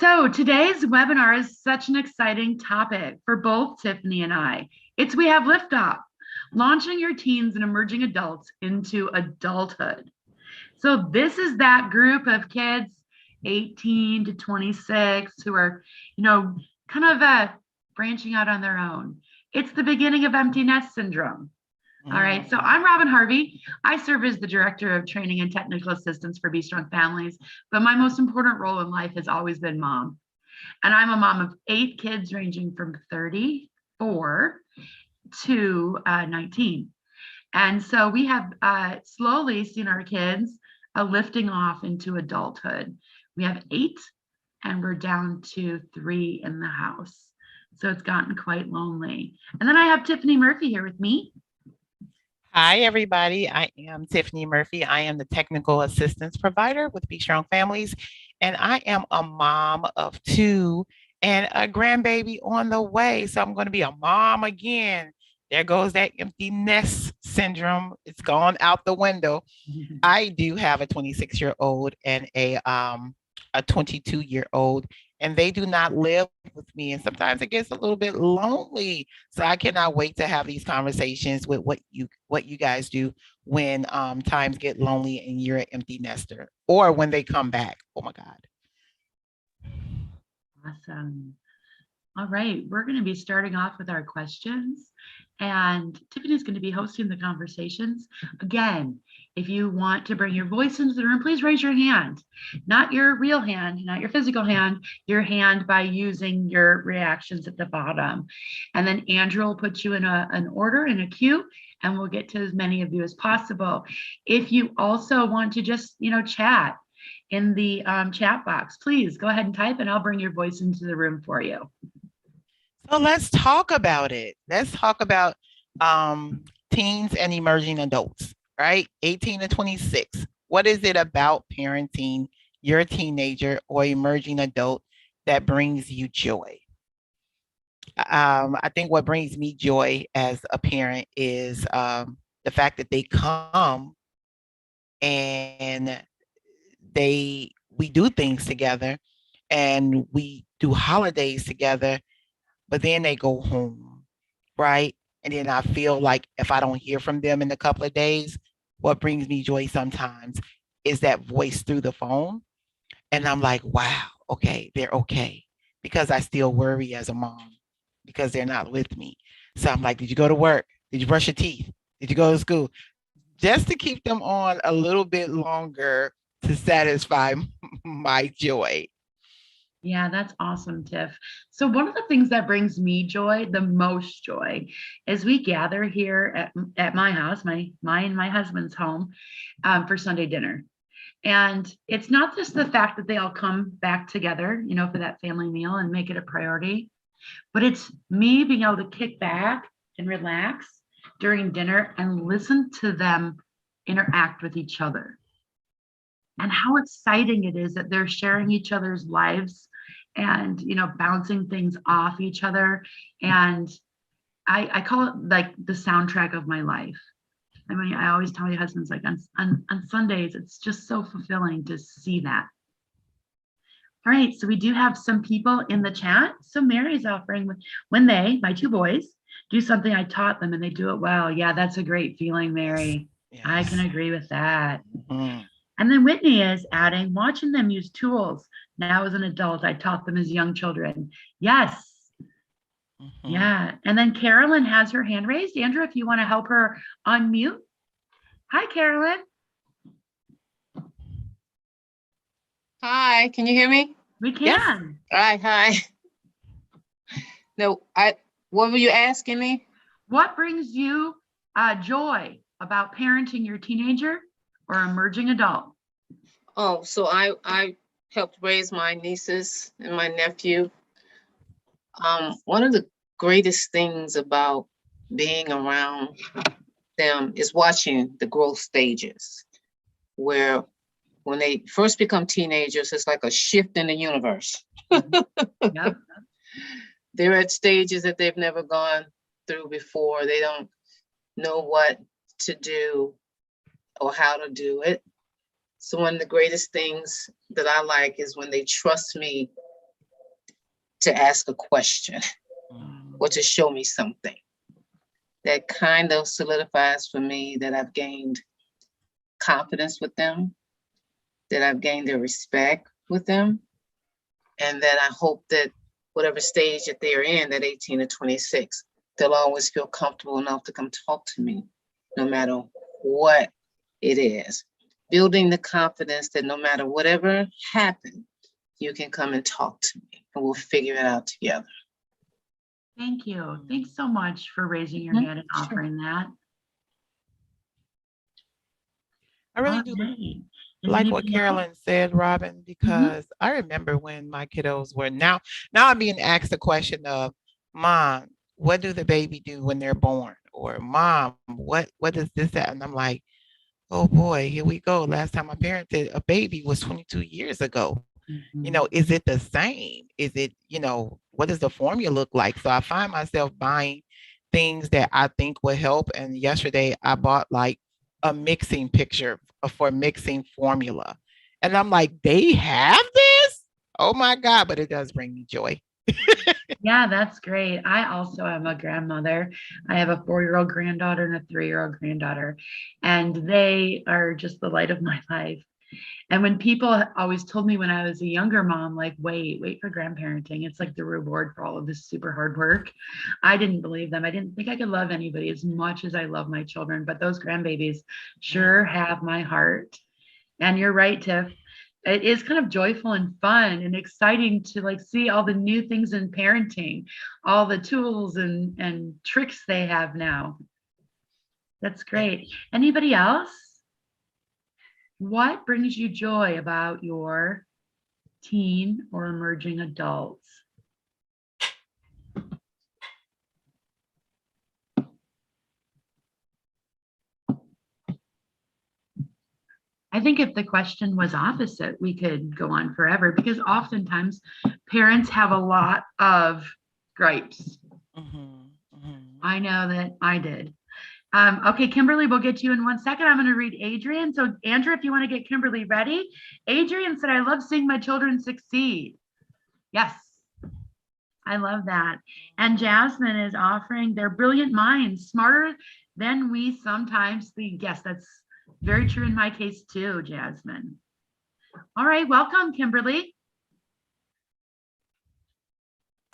So today's webinar is such an exciting topic for both Tiffany and I. We have liftoff, launching your teens and emerging adults into adulthood. So this is that group of kids, 18 to 26, who are, kind of branching out on their own. It's the beginning of empty nest syndrome. All right, so I'm Robyn Harvey. I serve as the Director of Training and Technical Assistance for Be Strong Families, but my most important role in life has always been mom. And I'm a mom of 8 kids ranging from 34 to 19. And so we have slowly seen our kids lifting off into adulthood. We have 8 and we're down to 3 in the house. So it's gotten quite lonely. And then I have Tiffany Murphy here with me. Hi, everybody. I am Tiffany Murphy. I am the technical assistance provider with Be Strong Families, and I am a mom of 2 and a grandbaby on the way. So I'm going to be a mom again. There goes that empty nest syndrome. It's gone out the window. I do have a 26-year-old and a 22-year-old, and they do not live with me. And sometimes it gets a little bit lonely. So I cannot wait to have these conversations with what you guys do when times get lonely and you're an empty nester, or when they come back. Oh my God. Awesome. All right, we're going to be starting off with our questions, and Tiffany's going to be hosting the conversations. Again, if you want to bring your voice into the room, please raise your hand. Not your real hand, not your physical hand, your hand by using your reactions at the bottom. And then Andrew will put you in an order, in a queue, and we'll get to as many of you as possible. If you also want to just, chat in the chat box, please go ahead and type, and I'll bring your voice into the room for you. So let's talk about it. Let's talk about teens and emerging adults, right? 18 to 26. What is it about parenting your teenager or emerging adult that brings you joy? I think what brings me joy as a parent is the fact that they come and we do things together and we do holidays together, but then they go home, right? And then I feel like if I don't hear from them in a couple of days, what brings me joy sometimes is that voice through the phone. And I'm like, wow, okay, they're okay. Because I still worry as a mom because they're not with me. So I'm like, did you go to work? Did you brush your teeth? Did you go to school? Just to keep them on a little bit longer to satisfy my joy. Yeah, that's awesome, Tiff. So one of the things that brings me joy, the most joy, is we gather here at my house, my husband's home, for Sunday dinner. And it's not just the fact that they all come back together, for that family meal and make it a priority, but it's me being able to kick back and relax during dinner and listen to them interact with each other. And how exciting it is that they're sharing each other's lives and bouncing things off each other. And I call it like the soundtrack of my life. I mean, I always tell my husbands, like, on Sundays, it's just so fulfilling to see that. All right, so we do have some people in the chat. So Mary's offering, when my 2 boys, do something I taught them and they do it well. Yeah, that's a great feeling, Mary. Yes. I can agree with that. Mm-hmm. And then Whitney is adding, watching them use tools. Now as an adult, I taught them as young children. Yes. Mm-hmm. Yeah. And then Carolyn has her hand raised. Andrew, if you want to help her unmute. Hi, Carolyn. Hi, can you hear me? We can. Yes. Hi. No, what were you asking me? What brings you joy about parenting your teenager or emerging adult? Oh, so I helped raise my nieces and my nephew. One of the greatest things about being around them is watching the growth stages, where when they first become teenagers, it's like a shift in the universe. Yep. They're at stages that they've never gone through before. They don't know what to do or how to do it. So one of the greatest things that I like is when they trust me to ask a question or to show me something. That kind of solidifies for me that I've gained confidence with them, that I've gained their respect with them, and that I hope that whatever stage that they're in, that 18 to 26, they'll always feel comfortable enough to come talk to me, no matter what it is. Building the confidence that no matter whatever happened, you can come and talk to me and we'll figure it out together. Thank you. Thanks so much for raising your hand and offering that. I really do like what Carolyn said, Robyn, because I remember when my kiddos were now I'm being asked the question of, Mom, what do the baby do when they're born? Or Mom, what is this at? And I'm like, oh boy, here we go. Last time I parented a baby was 22 years ago. You know, is it the same? Is it, what does the formula look like? So I find myself buying things that I think will help. And yesterday I bought like a mixing picture for mixing formula. And I'm like, they have this? Oh my God, but it does bring me joy. Yeah, that's great. I also am a grandmother. I have a 4-year-old granddaughter and a 3-year-old granddaughter, and they are just the light of my life. And when people always told me when I was a younger mom, like, wait for grandparenting, it's like the reward for all of this super hard work, I didn't believe them. I didn't think I could love anybody as much as I love my children, but those grandbabies sure have my heart. And you're right, Tiff. It is kind of joyful and fun and exciting to like see all the new things in parenting, all the tools and tricks they have now. That's great. Anybody else? What brings you joy about your teen or emerging adults? I think if the question was opposite, we could go on forever, because oftentimes parents have a lot of gripes. I know that I did. Okay, Kimberly, we'll get to you in 1 second. I'm going to read Adrian. So Andrew, if you want to get Kimberly ready. Adrian said, I love seeing my children succeed. Yes, I love that. And Jasmine is offering their brilliant minds, smarter than we sometimes think. Yes, that's very true in my case too, Jasmine. All right, welcome, Kimberly.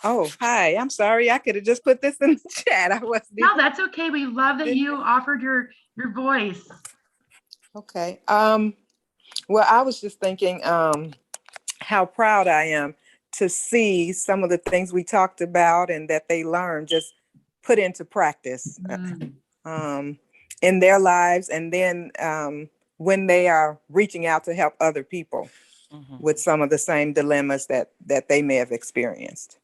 Oh, hi. I'm sorry. I could have just put this in the chat. I wasn't. No, that's okay. We love that you offered your voice. Okay. Well, I was just thinking how proud I am to see some of the things we talked about and that they learned just put into practice in their lives. And then when they are reaching out to help other people with some of the same dilemmas that they may have experienced.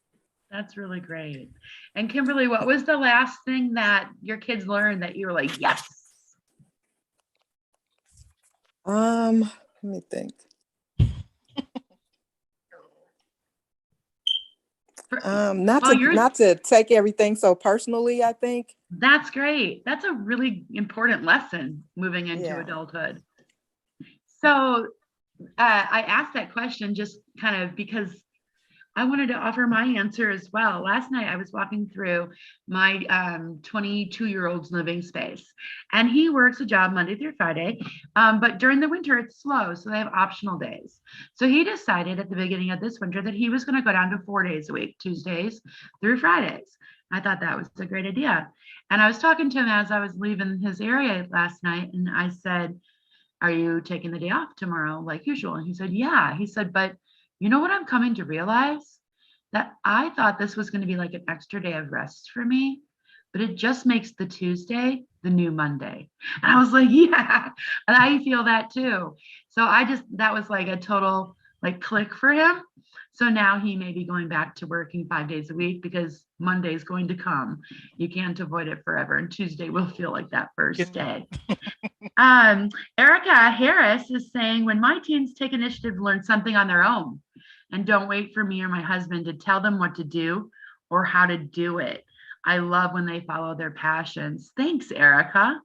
That's really great. And Kimberly, what was the last thing that your kids learned that you were like, yes? Let me think. Not to take everything so personally, I think. That's great. That's a really important lesson moving into adulthood. So I asked that question just kind of because I wanted to offer my answer as well. Last night, I was walking through my 22-year-old's living space, and he works a job Monday through Friday, but during the winter, it's slow, so they have optional days. So he decided at the beginning of this winter that he was going to go down to 4 days a week, Tuesdays through Fridays. I thought that was a great idea. And I was talking to him as I was leaving his area last night, and I said, are you taking the day off tomorrow like usual? And he said, yeah. He said, but you know what I'm coming to realize? That I thought this was going to be like an extra day of rest for me, but it just makes the Tuesday the new Monday. And I was like, yeah, and I feel that too. So that was like a total like click for him. So now he may be going back to working 5 days a week because Monday is going to come. You can't avoid it forever. And Tuesday will feel like that first day. Erica Harris is saying, when my teens take initiative to learn something on their own and don't wait for me or my husband to tell them what to do or how to do it. I love when they follow their passions. Thanks, Erica.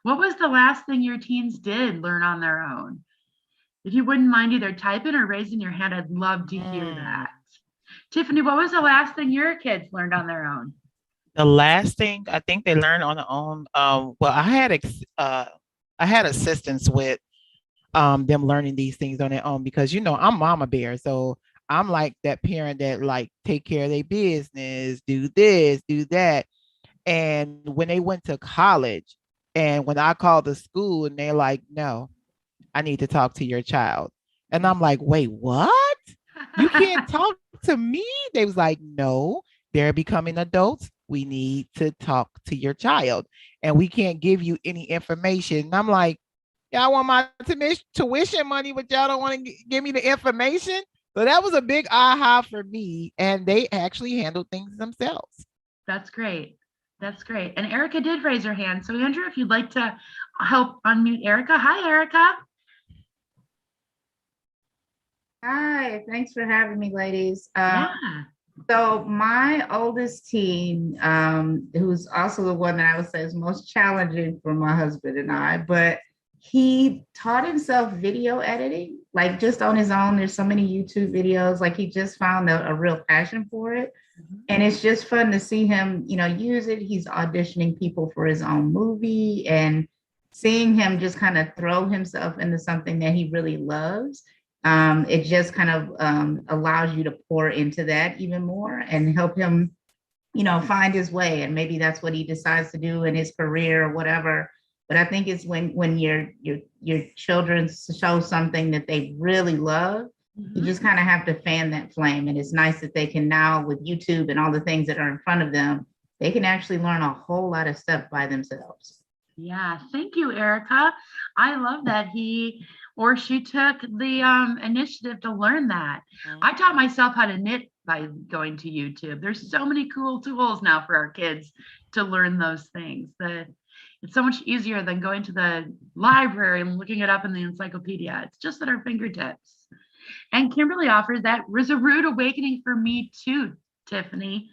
What was the last thing your teens did learn on their own? If you wouldn't mind either typing or raising your hand, I'd love to hear that. Tiffany, what was the last thing your kids learned on their own? The last thing I think they learned on their own, well, I had assistance with them learning these things on their own because I'm mama bear, so I'm like that parent that like take care of their business, do this, do that. And when they went to college, and when I called the school, and they're like, "No, I need to talk to your child," and I'm like, "Wait, what? You can't talk to me?" They was like, "No, they're becoming adults. We need to talk to your child, and we can't give you any information." And I'm like, "Y'all want my tuition money, but y'all don't want to give me the information." So that was a big aha for me, and they actually handled things themselves. That's great. That's great. And Erica did raise her hand. So Andrew, if you'd like to help unmute Erica. Hi, Erica. Hi, thanks for having me, ladies. Yeah. So my oldest teen, who's also the one that I would say is most challenging for my husband and I, but he taught himself video editing, like just on his own. There's so many YouTube videos, like he just found a real passion for it. And it's just fun to see him, use it. He's auditioning people for his own movie and seeing him just kind of throw himself into something that he really loves. It just kind of allows you to pour into that even more and help him, find his way. And maybe that's what he decides to do in his career or whatever. But I think it's when your children show something that they really love, you just kind of have to fan that flame. And it's nice that they can now, with YouTube and all the things that are in front of them, they can actually learn a whole lot of stuff by themselves. Yeah, thank you, Erica. I love that he or she took the initiative to learn that. I taught myself how to knit by going to YouTube. There's so many cool tools now for our kids to learn those things. It's so much easier than going to the library and looking it up in the encyclopedia. It's just at our fingertips. And Kimberly offers that was a rude awakening for me too, Tiffany.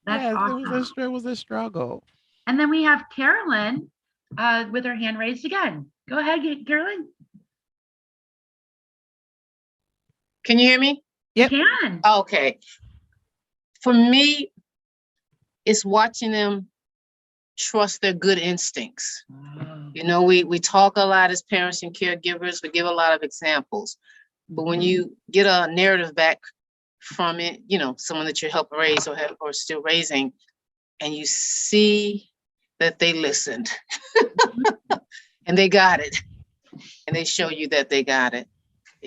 That's Yes, awesome. it was a struggle. And then we have Carolyn with her hand raised again. Go ahead, Carolyn. Can you hear me? You can. Okay. For me, it's watching them trust their good instincts. Wow. We talk a lot as parents and caregivers, we give a lot of examples. But when you get a narrative back from it, someone that you help raise or still raising, and you see that they listened and they got it, and they show you that they got it.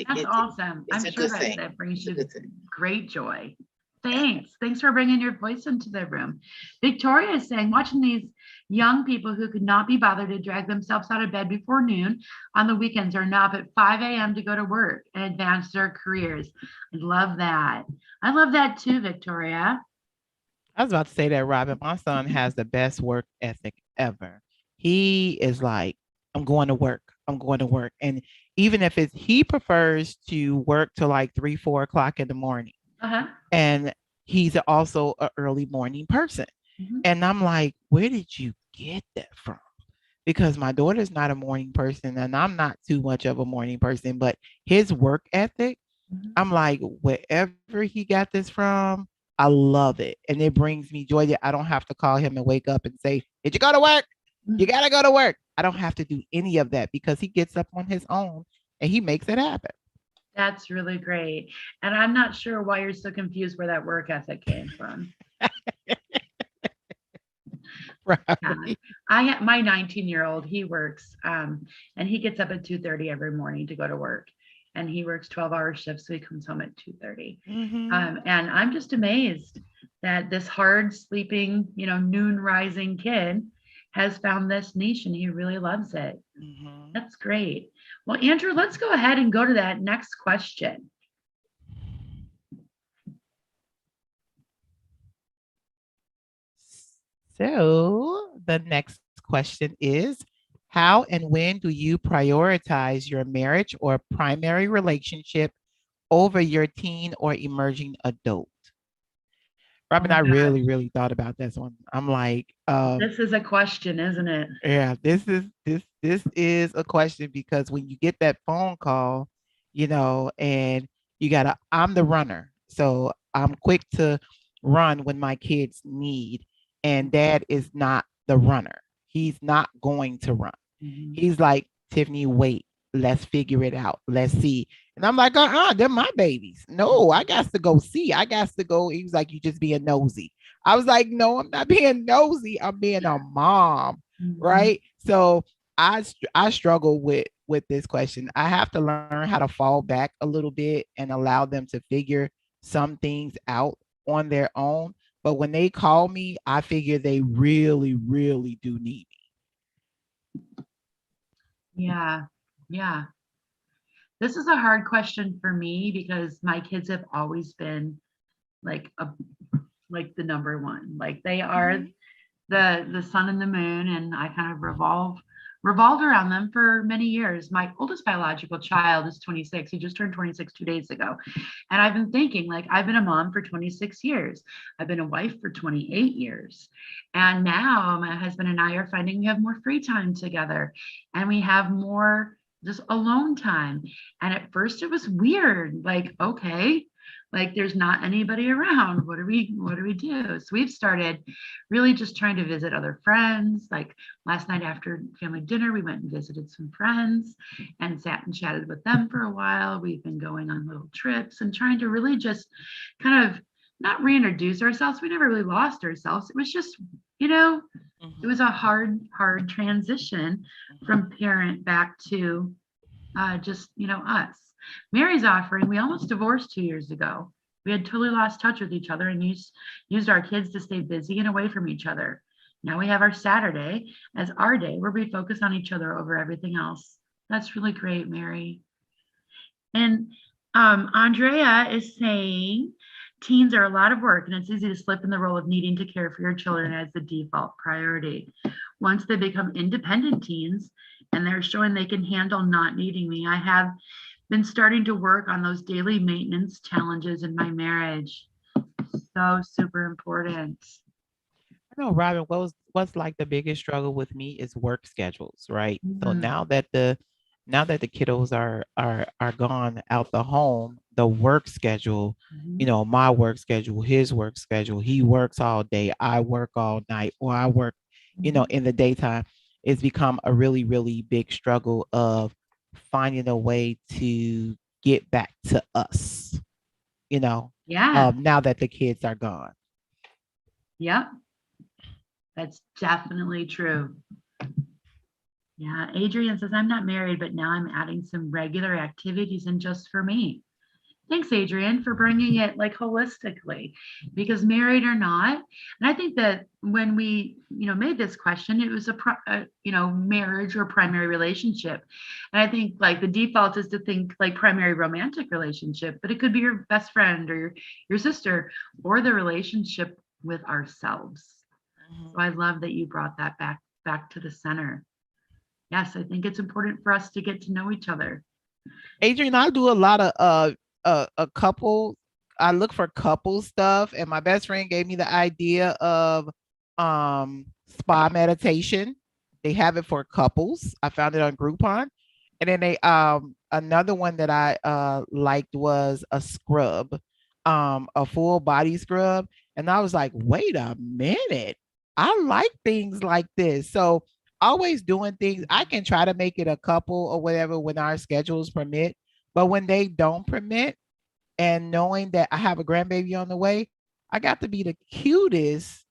That's awesome. It's I'm a sure good thing. that brings you It's a good thing. great joy. Thanks for bringing your voice into the room. Victoria is saying, watching these young people who could not be bothered to drag themselves out of bed before noon on the weekends are now up at 5 a.m. to go to work and advance their careers. I love that. I love that too, Victoria. I was about to say that, Robyn. My son has the best work ethic ever. He is like, I'm going to work. I'm going to work. And even if he prefers to work till like 3, 4 o'clock in the morning. And he's also an early morning person. And I'm like, where did you get that from? Because my daughter's not a morning person and I'm not too much of a morning person, but his work ethic, I'm like, wherever he got this from, I love it. And it brings me joy that I don't have to call him and wake up and say, did you go to work? You got to go to work. I don't have to do any of that because he gets up on his own and he makes it happen. That's really great. And I'm not sure why you're so confused where that work ethic came from. Right. My 19-year-old, he works and he gets up at 2:30 every morning to go to work. And he works 12-hour shifts, so he comes home at 2:30. And I'm just amazed that this hard sleeping, noon rising kid has found this niche and he really loves it. That's great. Well, Andrew, let's go ahead and go to that next question. So the next question is, how and when do you prioritize your marriage or primary relationship over your teen or emerging adult? Robyn, I really, really thought about this one. I'm like, this is a question, isn't it? Yeah, this is a question because when you get that phone call, and I'm the runner. So I'm quick to run when my kids need, and dad is not the runner. He's not going to run. Mhm. He's like, Tiffany, wait, let's figure it out. Let's see. And I'm like, they're my babies. No, I got to go see. I got to go. He was like, you just being nosy. I was like, no, I'm not being nosy. I'm being a mom. Mhm. Right. So I struggle with this question. I have to learn how to fall back a little bit and allow them to figure some things out on their own. But when they call me, I figure they really, really do need Yeah. Yeah. This is a hard question for me because my kids have always been like like the number one. Like they are the sun and the moon, and I kind of revolved around them for many years. My oldest biological child is 26. He just turned 26 2 days ago. And I've been thinking, like, I've been a mom for 26 years. I've been a wife for 28 years. And now my husband and I are finding we have more free time together and we have more just alone time. And at first it was weird, like, okay, like there's not anybody around. What do we do? So we've started really just trying to visit other friends. Like last night after family dinner, we went and visited some friends and sat and chatted with them for a while. We've been going on little trips and trying to really just kind of not reintroduce ourselves. We never really lost ourselves. It was just, it was a hard transition from parent back to just, us. Mary's offering, we almost divorced 2 years ago. We had totally lost touch with each other and used our kids to stay busy and away from each other. Now we have our Saturday as our day where we focus on each other over everything else. That's really great, Mary. And Andrea is saying teens are a lot of work and it's easy to slip in the role of needing to care for your children as the default priority. Once they become independent teens and they're showing they can handle not needing me, I have been starting to work on those daily maintenance challenges in my marriage. So super important. I know, Robin, what's like the biggest struggle with me is work schedules, right? So Mhm. now that the kiddos are gone out the home, the work schedule, Mhm. my work schedule, his work schedule, he works all day, I work all night, or I work, Mhm. in the daytime, it's become a really, really big struggle of finding a way to get back to us, Yeah. now that the kids are gone. Yep. That's definitely true. Yeah. Adrian says, I'm not married, but now I'm adding some regular activities and just for me. Thanks, Adrian, for bringing it like holistically, because married or not, and I think that when we, made this question, it was marriage or primary relationship, and I think like the default is to think like primary romantic relationship, but it could be your best friend or your sister or the relationship with ourselves. So I love that you brought that back to the center. Yes, I think it's important for us to get to know each other. Adrian, I do a lot of a couple. I look for couple stuff, and my best friend gave me the idea of spa meditation. They have it for couples. I found it on Groupon. And then they another one that I liked was a scrub, a full body scrub. And I was like, wait a minute. I like things like this. So always doing things. I can try to make it a couple or whatever when our schedules permit. But when they don't permit, and knowing that I have a grandbaby on the way, I got to be the cutest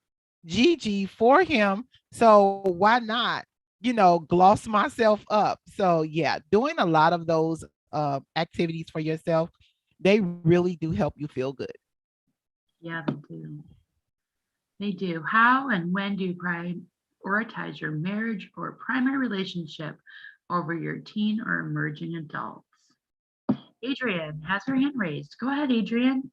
Gigi for him. So why not, gloss myself up? So yeah, doing a lot of those activities for yourself, they really do help you feel good. Yeah, they do. They do. How and when do you prioritize your marriage or primary relationship over your teen or emerging adults? Adrian has her hand raised. Go ahead, Adrian.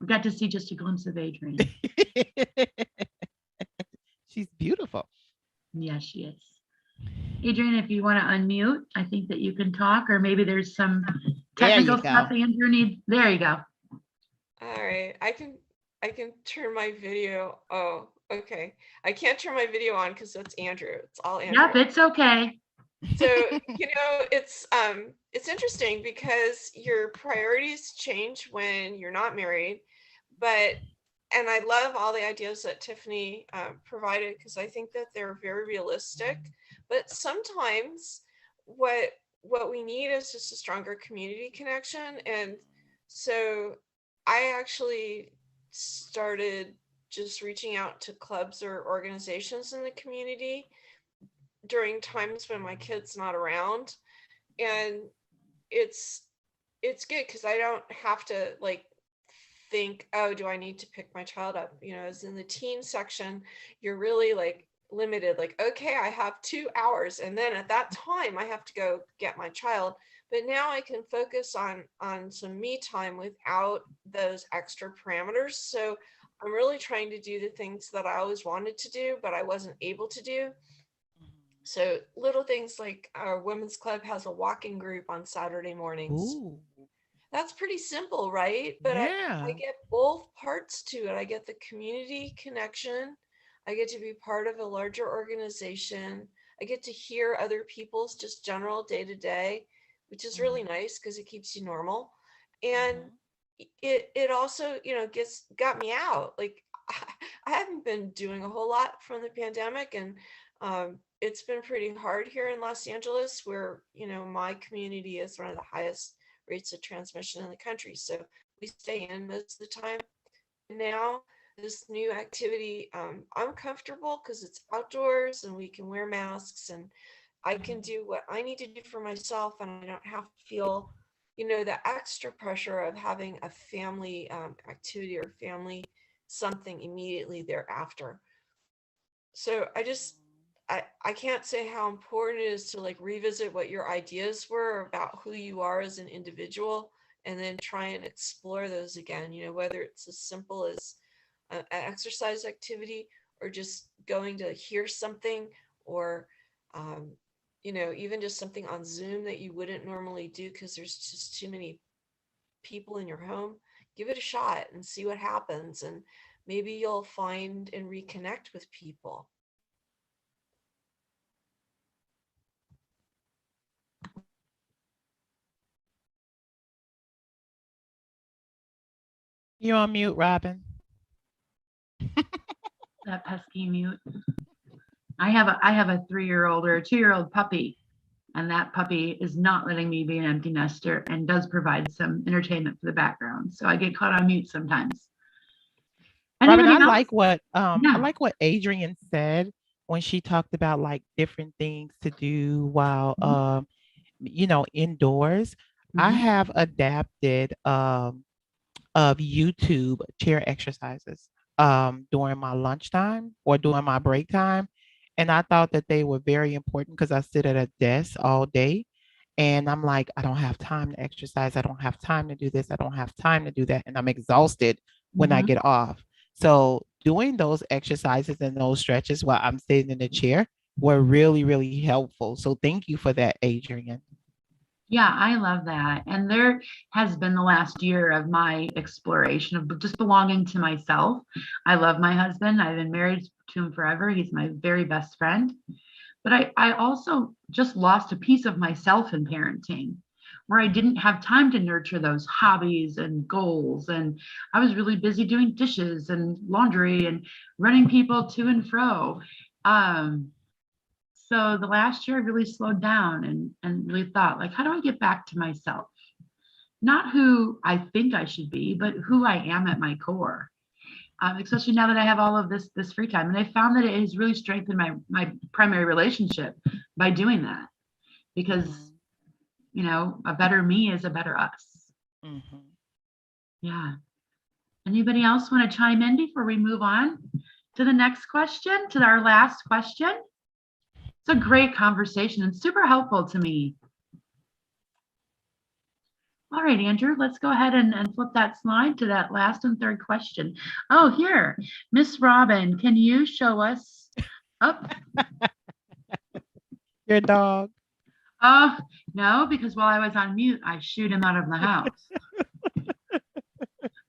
We got to see just a glimpse of Adrian. She's beautiful. Yes, she is. Adrian, if you want to unmute, I think that you can talk, or maybe there's some There you technical stuff go. Andrew needs. There you go. All right, I can turn my video. Oh, Okay. I can't turn my video on because that's Andrew. It's all Andrew. Yep, it's okay. So, it's interesting because your priorities change when you're not married, and I love all the ideas that Tiffany provided because I think that they're very realistic. But sometimes what we need is just a stronger community connection. And so I actually started just reaching out to clubs or organizations in the community during times when my kid's not around. And it's good because I don't have to like think, oh, do I need to pick my child up? As in the teen section, you're really like limited, like, okay, I have 2 hours, and then at that time I have to go get my child. But now I can focus on some me time without those extra parameters. So I'm really trying to do the things that I always wanted to do, but I wasn't able to do. So little things like our women's club has a walking group on Saturday mornings. Ooh, That's pretty simple, right? But I yeah. get both parts to it. I get the community connection. I get to be part of a larger organization. I get to hear other people's just general day to day, which is really nice because it keeps you normal. And it also, got me out. Like I haven't been doing a whole lot from the pandemic, and it's been pretty hard here in Los Angeles, where my community is one of the highest rates of transmission in the country. So we stay in most of the time. And now this new activity, I'm comfortable because it's outdoors and we can wear masks and I can do what I need to do for myself, and I don't have to feel, the extra pressure of having a family activity or family something immediately thereafter. So I can't say how important it is to like revisit what your ideas were about who you are as an individual and then try and explore those again, whether it's as simple as an exercise activity or just going to hear something or, even just something on Zoom that you wouldn't normally do because there's just too many people in your home. Give it a shot and see what happens. And maybe you'll find and reconnect with people. You're on mute, Robyn. That pesky mute. I have a 3-year-old or a 2-year-old puppy, and that puppy is not letting me be an empty nester and does provide some entertainment for the background. So I get caught on mute sometimes. Robyn, Anybody I else? I like what Adrian said when she talked about like different things to do while indoors. I Mhm. have adapted of YouTube chair exercises during my lunchtime or during my break time. And I thought that they were very important because I sit at a desk all day and I'm like, I don't have time to exercise. I don't have time to do this. I don't have time to do that. And I'm exhausted when I Mhm. get off. So doing those exercises and those stretches while I'm sitting in the chair were really, really helpful. So thank you for that, Adrian. Yeah, I love that. And there has been the last year of my exploration of just belonging to myself. I love my husband. I've been married to him forever. He's my very best friend. But I also just lost a piece of myself in parenting where I didn't have time to nurture those hobbies and goals. And I was really busy doing dishes and laundry and running people to and fro. So the last year I really slowed down and really thought, like, how do I get back to myself? Not who I think I should be, but who I am at my core. Especially now that I have all of this free time. And I found that it has really strengthened my primary relationship by doing that. Because, a better me is a better us. Mm-hmm. Yeah. Anybody else want to chime in before we move on to the next question, to our last question? It's a great conversation and super helpful to me. All right, Andrew, let's go ahead and flip that slide to that last and third question. Oh, here, Miss Robyn, can you show us up? Your dog. Oh, no, because while I was on mute, I shooed him out of the house.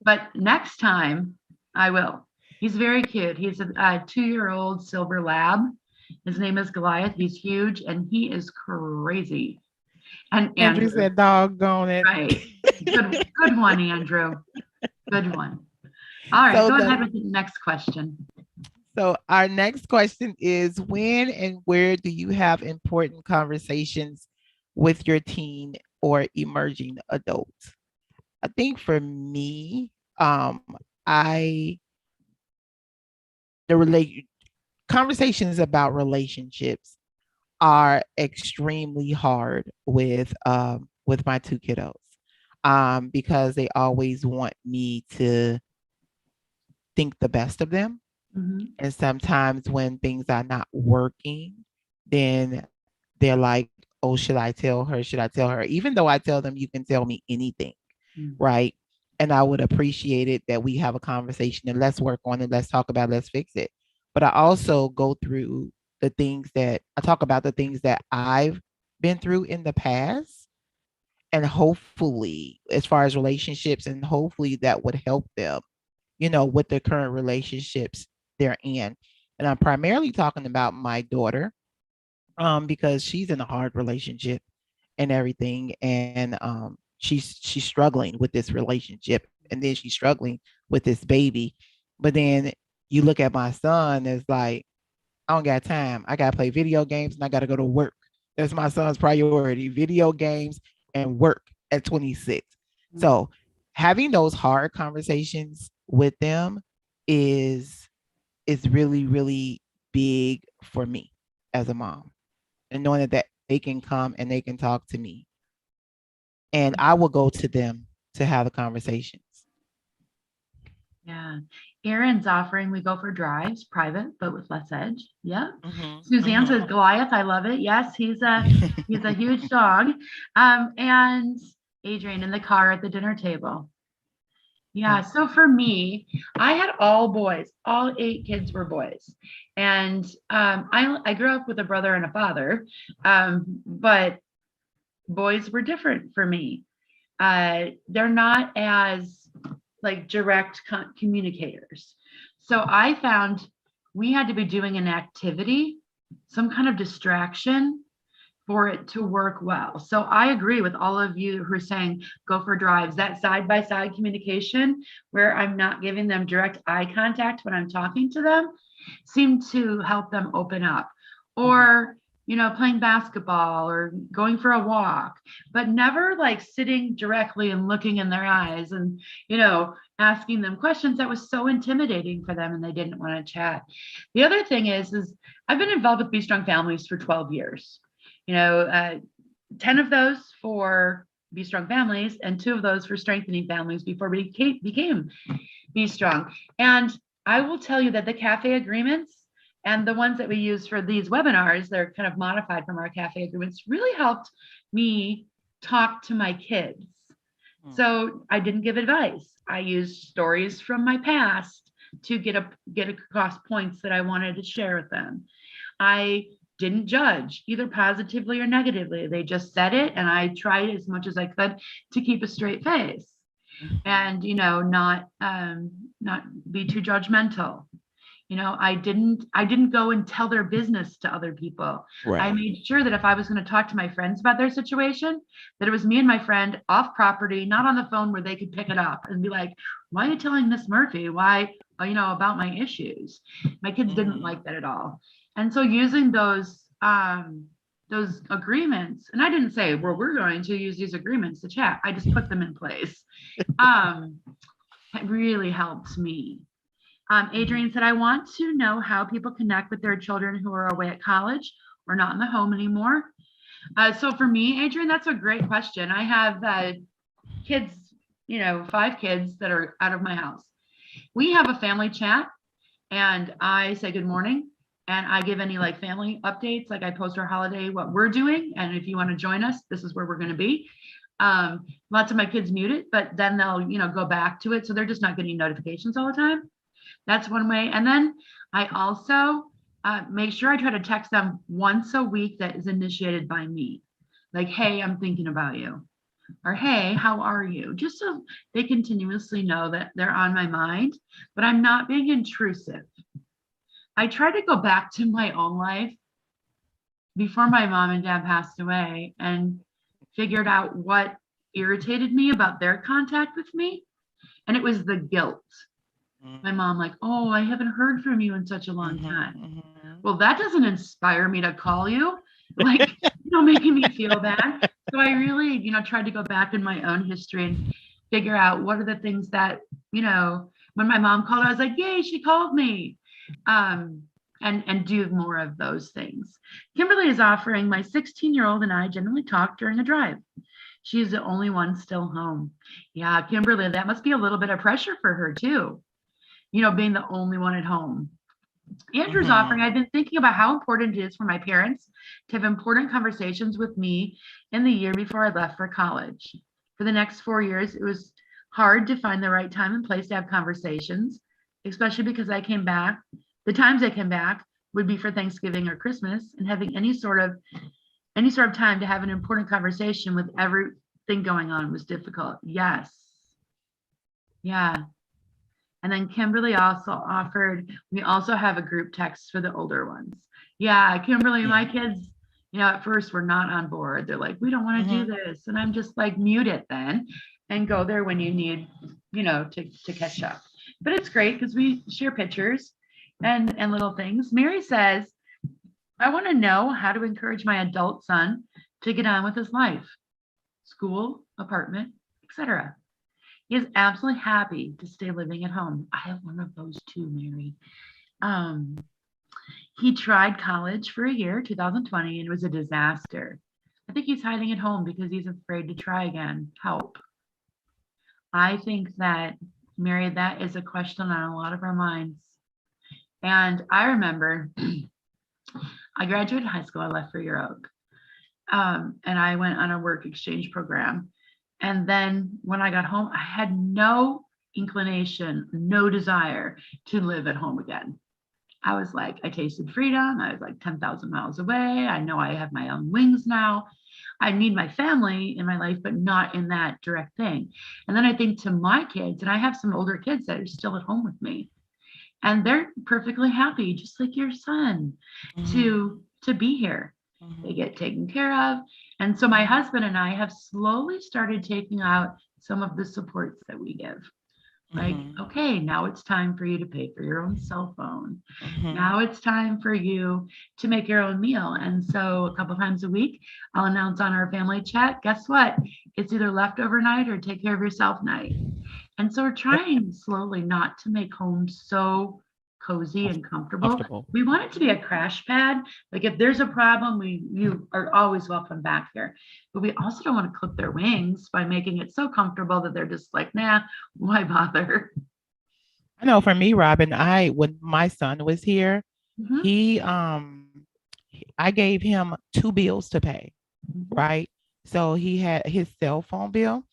But next time I will. He's very cute. He's a 2-year-old silver lab. His name is Goliath. He's huge and he is crazy. And Andrew Andrew, said, doggone it. right. Good one, Andrew. Good one. All right, So go ahead with the next question. So our next question is, when and where do you have important conversations with your teen or emerging adults? I think for me, I the relate conversations about relationships are extremely hard with my two kiddos, because they always want me to think the best of them. Mhm. And sometimes when things are not working, then they're like, oh, should I tell her? Should I tell her? Even though I tell them, you can tell me anything, Mm. right? And I would appreciate it that we have a conversation and let's work on it. Let's talk about it. Let's fix it. But I also go through the things that I talk about, the things that I've been through in the past. And hopefully, as far as relationships, and hopefully that would help them, with the current relationships they're in. And I'm primarily talking about my daughter, because she's in a hard relationship and everything. And she's struggling with this relationship, and then she's struggling with this baby. But then you look at my son, it's like, I don't got time. I gotta play video games and I gotta go to work. That's my son's priority: video games and work at 26. Mm. So having those hard conversations with them is really, really big for me as a mom. And knowing that they can come and they can talk to me. And I will go to them to have the conversations. Yeah. Aaron's offering we go for drives, private, but with less edge. Yeah. Mhm, Suzanne says mhm. Goliath. I love it. Yes, he's a huge dog. And Adrian in the car at the dinner table. Yeah. So for me, I had all boys. All 8 kids were boys, and I grew up with a brother and a father, but boys were different for me. They're not as like direct communicators. So I found we had to be doing an activity, some kind of distraction for it to work well. So I agree with all of you who are saying go for drives, that side by side communication where I'm not giving them direct eye contact when I'm talking to them seemed to help them open up. Or playing basketball or going for a walk, but never like sitting directly and looking in their eyes and, asking them questions that was so intimidating for them and they didn't want to chat. The other thing is I've been involved with Be Strong Families for 12 years. 10 of those for Be Strong Families and 2 of those for strengthening families before we became Be Strong. And I will tell you that the Café agreements and the ones that we use for these webinars, they're kind of modified from our Café agreements, really helped me talk to my kids. So I didn't give advice. I used stories from my past to get across points that I wanted to share with them. I didn't judge either positively or negatively. They just said it, and I tried as much as I could to keep a straight face and not be too judgmental. I didn't go and tell their business to other people. I made sure that if I was going to talk to my friends about their situation, that it was me and my friend off property, not on the phone where they could pick it up and be like, why are you telling Miss Murphy why about my issues? My kids didn't like that at all. And so using those agreements, and I didn't say, well, we're going to use these agreements to chat. I just put them in place. It really helped me. Adrian said, I want to know how people connect with their children who are away at college or not in the home anymore. So for me, Adrian, that's a great question. I have kids, 5 kids that are out of my house. We have a family chat and I say good morning and I give any like family updates. Like I post our holiday, what we're doing. And if you want to join us, this is where we're going to be. Lots of my kids mute it, but then they'll, go back to it. So they're just not getting notifications all the time. That's one way. And then I also make sure I try to text them once a week that is initiated by me. Like, hey, I'm thinking about you. or hey, how are you? Just so they continuously know that they're on my mind, but I'm not being intrusive. I try to go back to my own life before my mom and dad passed away and figured out what irritated me about their contact with me. And it was the guilt. My mom, like, oh, I haven't heard from you in such a long time. Well, that doesn't inspire me to call you, like, making me feel bad. So I really, tried to go back in my own history and figure out what are the things that, when my mom called, I was like, yay, she called me. And do more of those things. Kimberly is offering my 16-year-old and I generally talk during a drive. She's the only one still home. Yeah, Kimberly, that must be a little bit of pressure for her too, being the only one at home. Andrew's offering, I've been thinking about how important it is for my parents to have important conversations with me in the year before I left for college. For the next 4 years, it was hard to find the right time and place to have conversations, especially because I came back. The times I came back would be for Thanksgiving or Christmas, and having any sort of time to have an important conversation with everything going on was difficult. Yes. Yeah. And then Kimberly also offered, we also have a group text for the older ones. Yeah, Kimberly, my kids, at first were not on board. They're like, we don't want to do this. And I'm just like, mute it then and go there when you need, to catch up. But it's great because we share pictures and little things. Mary says, I want to know how to encourage my adult son to get on with his life, school, apartment, etc. He is absolutely happy to stay living at home. I have one of those too, Mary. He tried college for a year, 2020, and it was a disaster. I think he's hiding at home because he's afraid to try again. Help. I think that, Mary, that is a question on a lot of our minds. And I remember I graduated high school, I left for Europe. And I went on a work exchange program. And then when I got home, I had no inclination, no desire to live at home again. I was like, I tasted freedom. I was like 10,000 miles away. I know I have my own wings now. I need my family in my life, but not in that direct thing. And then I think to my kids, and I have some older kids that are still at home with me, and they're perfectly happy, just like your son, to be here. They get taken care of. And so my husband and I have slowly started taking out some of the supports that we give. Like, okay, now it's time for you to pay for your own cell phone. Now it's time for you to make your own meal. And so a couple times a week, I'll announce on our family chat, guess what? It's either leftover night or take care of yourself night. And so we're trying slowly not to make home so cozy and comfortable. We want it to be a crash pad. Like if there's a problem, you are always welcome back here. But we also don't want to clip their wings by making it so comfortable that they're just like, nah, why bother? I know for me, Robyn, when my son was here, he I gave him 2 bills to pay, right? So he had his cell phone bill.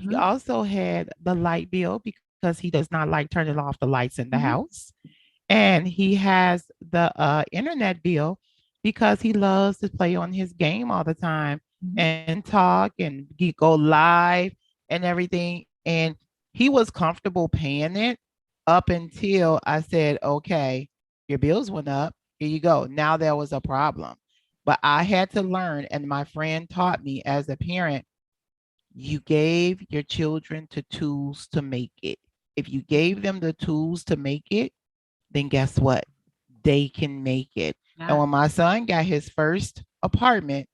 He also had the light bill because he does not like turning off the lights in the house. And he has the internet bill because he loves to play on his game all the time and talk and go live and everything. And he was comfortable paying it up until I said, okay, your bills went up. Here you go. Now there was a problem. But I had to learn, and my friend taught me as a parent, you gave your children the tools to make it. If you gave them the tools to make it, then guess what? They can make it. Yeah. And when my son got his first apartment,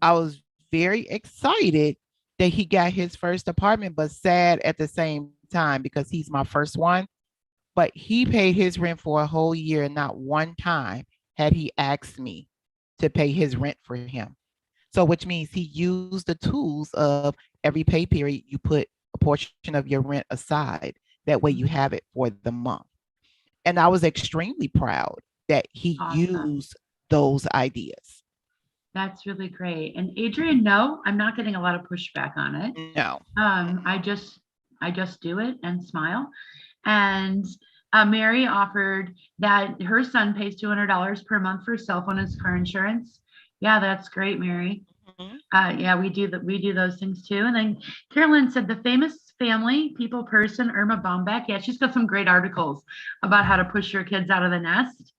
I was very excited that he got his first apartment, but sad at the same time because he's my first one. But he paid his rent for a whole year, and not one time had he asked me to pay his rent for him. So which means he used the tools of every pay period, you put a portion of your rent aside. That way you have it for the month. And I was extremely proud that he used those ideas. That's really great. And Adrian, no, I'm not getting a lot of pushback on it. No. I just do it and smile. And Mary offered that her son pays $200 per month for cell phone as car insurance. Yeah, that's great, Mary. Yeah, we do those things too. And then Carolyn said the famous family people person, Irma Bombeck. Yeah, she's got some great articles about how to push your kids out of the nest.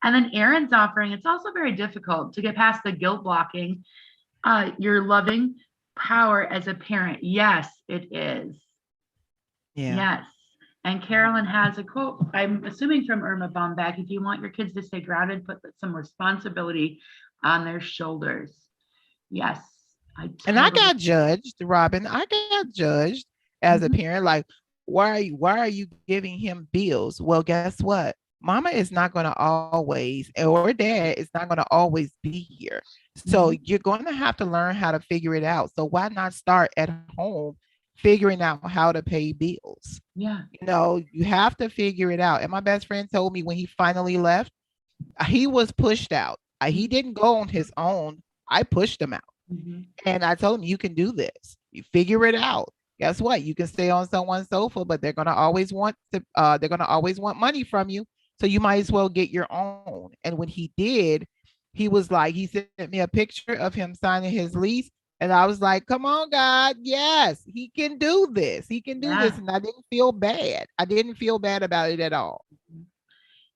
And then Erin's offering, it's also very difficult to get past the guilt blocking your loving power as a parent. Yes, it is. Yeah. Yes. And Carolyn has a quote, I'm assuming from Irma Bombeck, if you want your kids to stay grounded, put some responsibility on their shoulders. Yes. And I got judged, Robyn. I got judged as a parent. Like, why are you giving him bills? Well, guess what? Mama is not going to always, or dad is not going to always be here. So you're going to have to learn how to figure it out. So why not start at home figuring out how to pay bills? Yeah. You know, you have to figure it out. And my best friend told me when he finally left, he was pushed out. He didn't go on his own. I pushed him out. And I told him, you can do this. You figure it out. Guess what? You can stay on someone's sofa, but they're gonna always want money from you. So you might as well get your own. And when he did, he was like, he sent me a picture of him signing his lease. And I was like, come on, God. Yes, he can do this. He can do this. And I didn't feel bad. I didn't feel bad about it at all.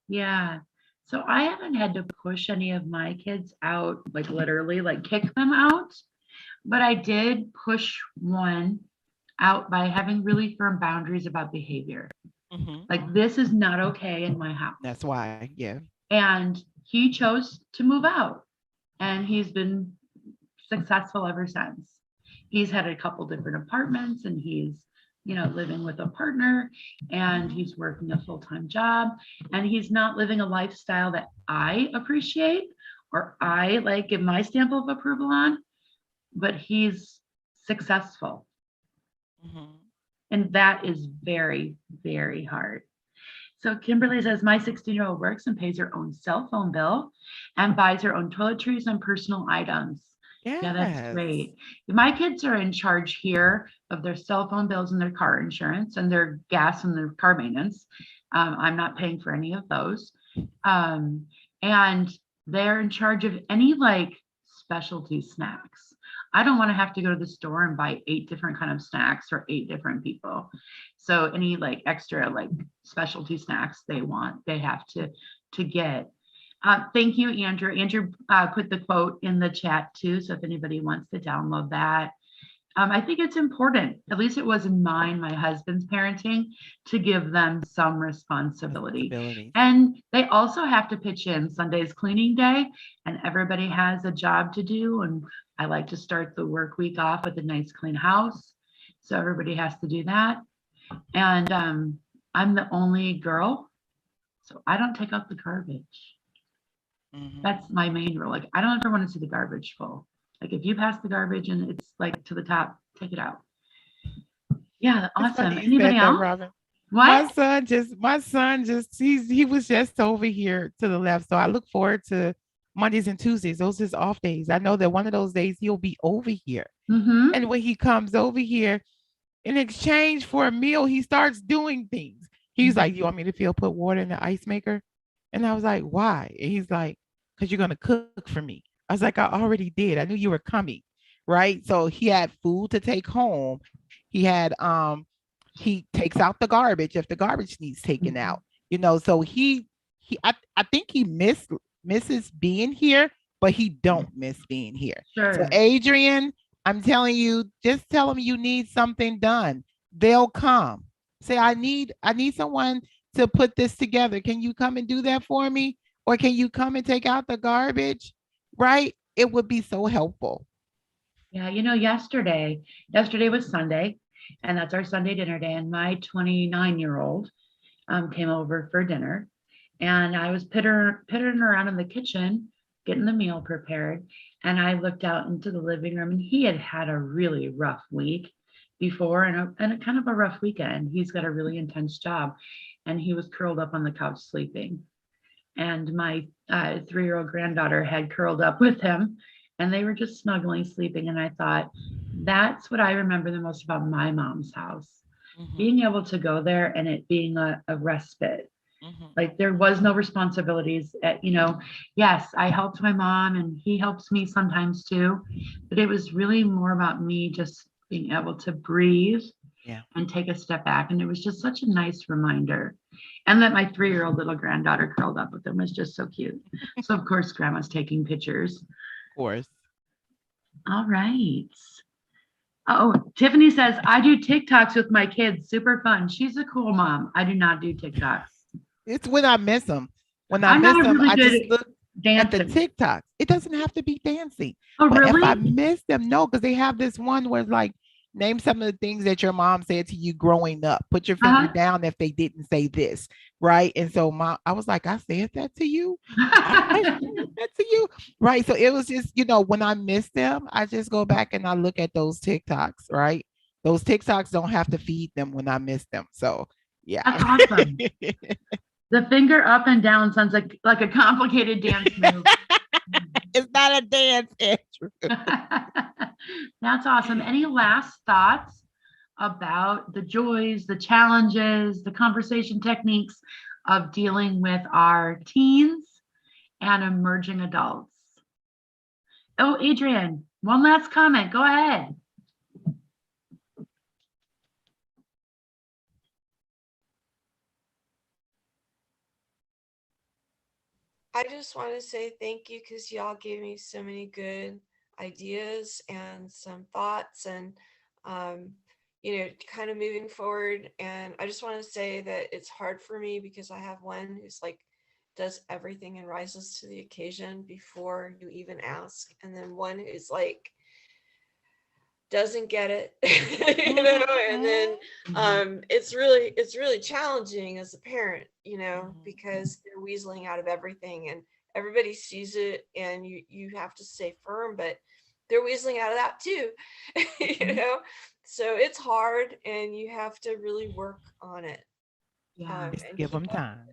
Yeah. So I haven't had to push any of my kids out, like literally, like kick them out. But I did push one out by having really firm boundaries about behavior. Like, this is not okay in my house. That's why, yeah. And he chose to move out. And he's been successful ever since. He's had a couple different apartments, and he's, living with a partner, and he's working a full-time job, and he's not living a lifestyle that I appreciate or I like give my stamp of approval on, but he's successful. And that is very, very hard. So Kimberly says, my 16-year-old works and pays her own cell phone bill and buys her own toiletries and personal items. Yeah, that's great. My kids are in charge here of their cell phone bills and their car insurance and their gas and their car maintenance. I'm not paying for any of those. And they're in charge of any like specialty snacks. I don't want to have to go to the store and buy 8 different kind of snacks for 8 different people. So any like extra like specialty snacks they have to get. Thank you, Andrew. Andrew put the quote in the chat too. So if anybody wants to download that. I think it's important, at least it was in my husband's parenting, to give them some responsibility. And they also have to pitch in. Sunday's cleaning day, and everybody has a job to do. And I like to start the work week off with a nice clean house. So everybody has to do that. And I'm the only girl, so I don't take out the garbage. That's my main rule. Like, I don't ever want to see the garbage full. Like, if you pass the garbage and it's like to the top, take it out. Yeah, awesome. Anybody else? Robyn. What? My son just he was just over here to the left. So I look forward to Mondays and Tuesdays. Those are his off days. I know that one of those days he'll be over here. And when he comes over here, in exchange for a meal, he starts doing things. He's like, you want me to put water in the ice maker? And I was like, why? And he's like, because you're going to cook for me. I was like, I already did. I knew you were coming. Right. So he had food to take home. He had, he takes out the garbage if the garbage needs taken out, so I think he misses being here, but he don't miss being here. Sure. So Adrian, I'm telling you, just tell them you need something done. They'll come. Say, I need someone to put this together. Can you come and do that for me? Or can you come and take out the garbage? Right? It would be so helpful. Yeah, yesterday was Sunday, and that's our Sunday dinner day. And my 29-year-old came over for dinner, and I was pittering around in the kitchen, getting the meal prepared. And I looked out into the living room, and he had a really rough week before and a kind of a rough weekend. He's got a really intense job, and he was curled up on the couch sleeping. And my 3-year-old granddaughter had curled up with him, and they were just snuggling, sleeping. And I thought, that's what I remember the most about my mom's house, being able to go there and it being a respite. Like there was no responsibilities yes, I helped my mom and he helps me sometimes too, but it was really more about me just being able to breathe Yeah. and take a step back. And it was just such a nice reminder. And that my 3-year-old little granddaughter curled up with them was just so cute. So of course, grandma's taking pictures. Of course. All right. Oh, Tiffany says, I do TikToks with my kids. Super fun. She's a cool mom. I do not do TikToks. It's when I miss them. When I I'm miss not them, really I good just at look at the dancing. TikToks. It doesn't have to be dancing. Oh, But if I really? miss them, no, because they have this one where like, name some of the things that your mom said to you growing up. Put your finger down if they didn't say this, right? And so I was like, I said that to you. I said that to you, right? So it was just, when I miss them, I just go back and I look at those TikToks, right? Those TikToks don't have to feed them when I miss them. So yeah. That's awesome. The finger up and down sounds like a complicated dance move. It's not a dance, Andrew. That's awesome. Any last thoughts about the joys, the challenges, the conversation techniques of dealing with our teens and emerging adults? Oh, Adrian, one last comment. Go ahead. I just want to say thank you because y'all gave me so many good ideas and some thoughts and, kind of moving forward. And I just want to say that it's hard for me because I have one who's like, does everything and rises to the occasion before you even ask. And then one who's like, doesn't get it, and then it's really challenging as a parent, because they're weaseling out of everything and everybody sees it and you have to stay firm, but they're weaseling out of that too, so it's hard and you have to really work on it. Yeah. Just give them time.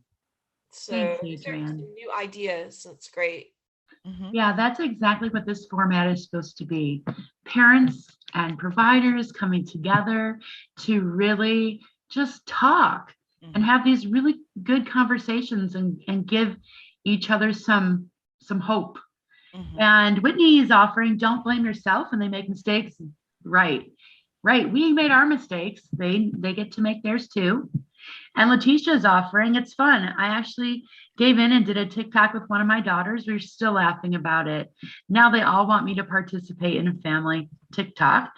So Thanks, Adrian. some new ideas. That's great. Yeah, that's exactly what this format is supposed to be. Parents and providers coming together to really just talk and have these really good conversations and give each other some hope. And Whitney is offering, don't blame yourself when they make mistakes. Right. We made our mistakes. They get to make theirs too. And Letitia is offering, it's fun. I actually gave in and did a TikTok with one of my daughters. We're still laughing about it. Now they all want me to participate in a family TikTok.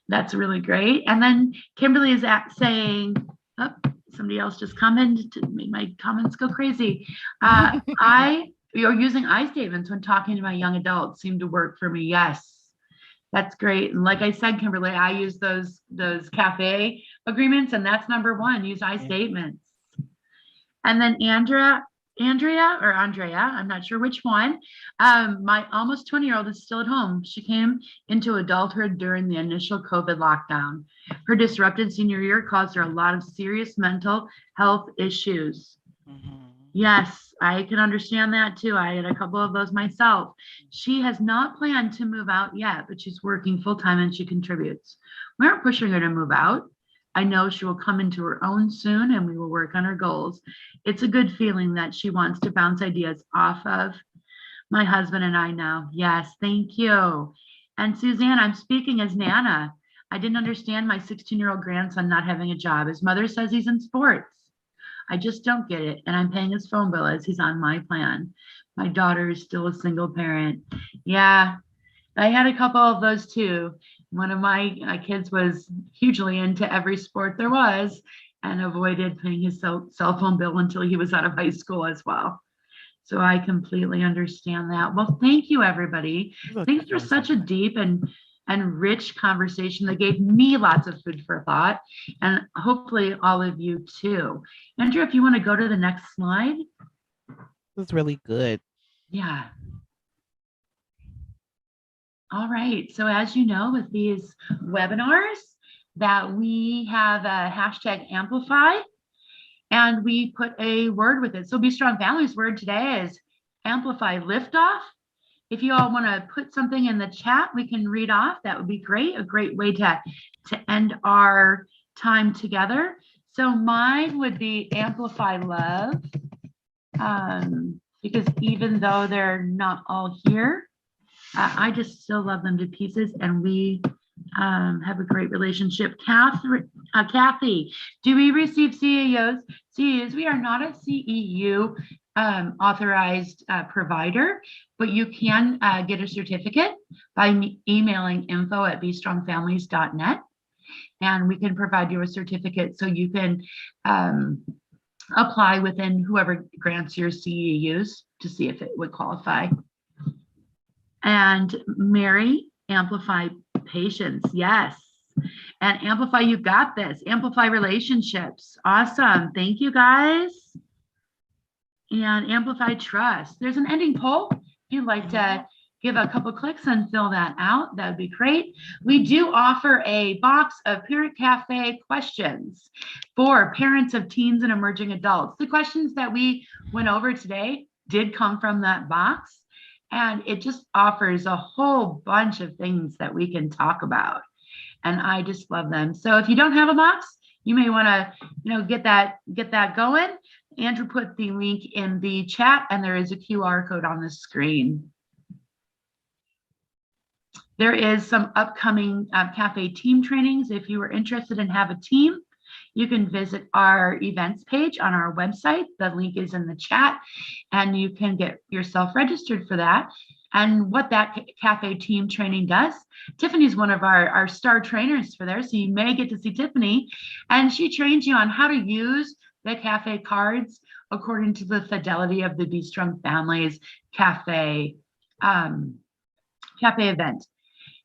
That's really great. And then Kimberly is saying, oh, somebody else just commented to make my comments go crazy. You're using I statements when talking to my young adults seem to work for me. Yes. That's great. And like I said, Kimberly, I use those Café agreements, and that's number one, use I statements. And then Andrea, I'm not sure which one. My almost 20-year-old is still at home. She came into adulthood during the initial COVID lockdown. Her disrupted senior year caused her a lot of serious mental health issues. Yes, I can understand that too. I had a couple of those myself. She has not planned to move out yet, but she's working full-time and she contributes. We aren't pushing her to move out. I know she will come into her own soon and we will work on her goals. It's a good feeling that she wants to bounce ideas off of my husband and I now. Yes, thank you. And Suzanne, I'm speaking as Nana. I didn't understand my 16-year-old grandson not having a job. His mother says he's in sports. I just don't get it. And I'm paying his phone bill as he's on my plan. My daughter is still a single parent. Yeah, I had a couple of those too. One of my kids was hugely into every sport there was and avoided paying his cell phone bill until he was out of high school as well. So I completely understand that. Well, thank you, everybody. Thanks for such a deep and rich conversation that gave me lots of food for thought, and hopefully all of you too. Andrew, if you want to go to the next slide. It was really good. Yeah. All right. So as you know, with these webinars that we have a hashtag amplify, and we put a word with it. So Be Strong Families word today is amplify liftoff. If you all want to put something in the chat, we can read off. That would be great. A great way to end our time together. So mine would be amplify love. because even though they're not all here, I just still love them to pieces, and we have a great relationship. Kathy, do we receive CEUs? CEUs, we are not a CEU authorized provider, but you can get a certificate by emailing info@bestrongfamilies.net, and we can provide you a certificate so you can apply within whoever grants your CEUs to see if it would qualify. And Mary, Amplify Patience, yes. And Amplify, you got this. Amplify Relationships, awesome. Thank you, guys. And Amplify Trust. There's an ending poll. If you'd like to give a couple clicks and fill that out, that would be great. We do offer a box of Parent Cafe questions for parents of teens and emerging adults. The questions that we went over today did come from that box, and it just offers a whole bunch of things that we can talk about. And I just love them. So if you don't have a box, you may want to, get that going. Andrew put the link in the chat, and there is a QR code on the screen. There is some upcoming Cafe team trainings. If you are interested and have a team, you can visit our events page on our website. The link is in the chat, and you can get yourself registered for that. And what that Cafe team training does, Tiffany's one of our star trainers for there, so you may get to see Tiffany, and she trains you on how to use the Cafe cards according to the fidelity of the Be Strong Families Cafe event.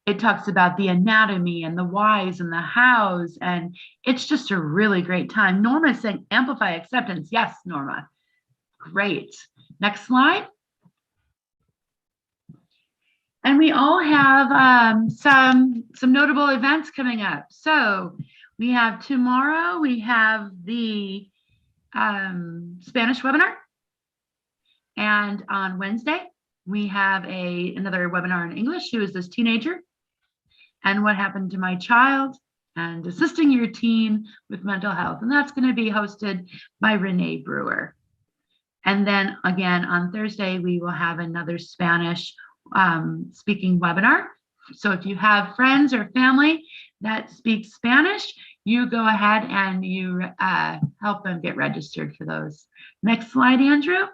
It talks about the anatomy and the whys and the hows, and it's just a really great time. Norma is saying amplify acceptance. Yes, Norma. Great. Next slide. And we all have some notable events coming up. So we have tomorrow, we have the Spanish webinar. And on Wednesday, we have another webinar in English. Who is this teenager? And what happened to my child, and assisting your teen with mental health. And that's going to be hosted by Renee Brewer. And then again, on Thursday, we will have another Spanish speaking webinar. So if you have friends or family that speak Spanish, you go ahead and you help them get registered for those. Next slide, Andrew.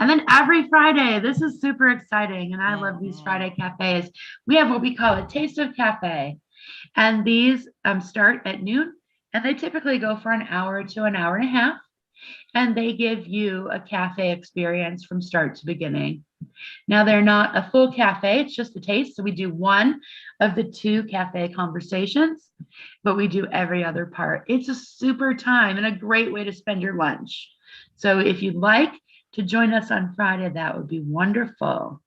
And then every Friday, this is super exciting, and I love these Friday cafes. We have what we call a Taste of Cafe, and these start at noon, and they typically go for an hour to an hour and a half, and they give you a cafe experience from start to beginning. Now, they're not a full cafe, it's just a taste, so we do one of the 2 cafe conversations, but we do every other part. It's a super time and a great way to spend your lunch. So if you'd like to join us on Friday, that would be wonderful.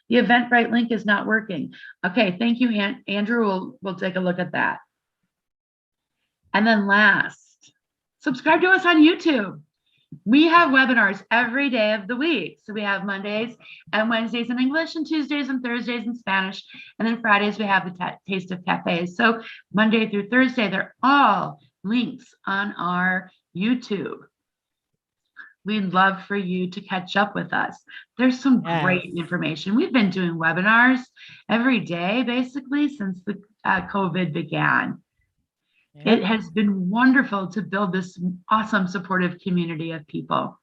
The Eventbrite link is not working. Okay, thank you, Andrew. We'll take a look at that. And then last, subscribe to us on YouTube. We have webinars every day of the week. So we have Mondays and Wednesdays in English, and Tuesdays and Thursdays in Spanish. And then Fridays, we have the Taste of Cafes. So Monday through Thursday, they're all links on our YouTube. We'd love for you to catch up with us. There's some great information. We've been doing webinars every day, basically, since the COVID began. It has been wonderful to build this awesome supportive community of people.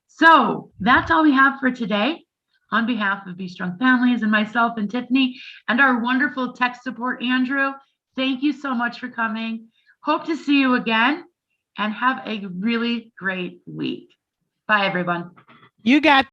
So that's all we have for today. On behalf of Be Strong Families and myself and Tiffany and our wonderful tech support, Andrew, thank you so much for coming. Hope to see you again, and have a really great week. Bye, everyone. You got